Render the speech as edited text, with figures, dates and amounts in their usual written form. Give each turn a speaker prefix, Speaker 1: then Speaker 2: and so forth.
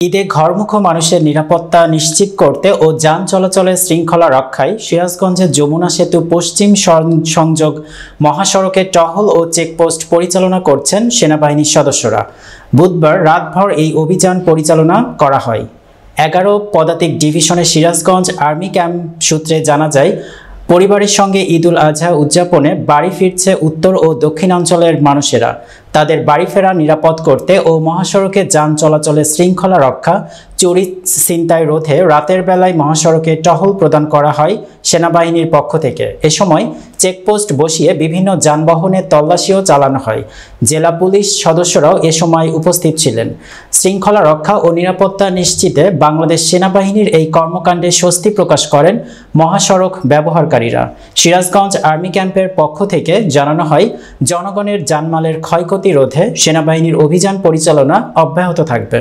Speaker 1: ঈদে ঘরমুখো মানুষের নিরাপত্তা নিশ্চিত করতে ও যান চলাচলের শৃঙ্খলা রক্ষায় সিরাজগঞ্জের যমুনা সেতু পশ্চিম সংযোগ মহাসড়কে টহল ও চেকপোস্ট পরিচালনা করছেন সেনাবাহিনীর সদস্যরা। বুধবার রাতভর এই অভিযান পরিচালনা করা হয়। 11 পদাতিক ডিভিশনের সিরাজগঞ্জ আর্মি ক্যাম্প সূত্রে জানা যায়, পরিবারের সঙ্গে ঈদুল আজহা উদযাপনে বাড়ি ফিরছে উত্তর ও দক্ষিণাঞ্চলের মানুষেরা। তাদের বাড়ি ফেরা নিরাপদ করতে ও মহাসড়কে যান চলাচলের শৃঙ্খলা রক্ষা, চুরি ছিনতাই রোধে রাতের বেলায় মহাসড়কে টহল প্রদান করা হয় সেনাবাহিনীর পক্ষ থেকে। এ সময় চেকপোস্ট বসিয়ে বিভিন্ন যানবাহনের তল্লাশিও চালানো হয়। জেলা পুলিশ সদস্যরাও এ সময় উপস্থিত ছিলেন। শৃঙ্খলা রক্ষা ও নিরাপত্তা নিশ্চিতে বাংলাদেশ সেনাবাহিনীর এই কর্মকাণ্ডে স্বস্তি প্রকাশ করেন মহাসড়ক ব্যবহারকারীরা। সিরাজগঞ্জ আর্মি ক্যাম্পের পক্ষ থেকে জানানো হয়, জনগণের জানমালের ক্ষয়ক্ষতি রোধে সেনাবাহিনীর অভিযান পরিচালনা অব্যাহত থাকবে।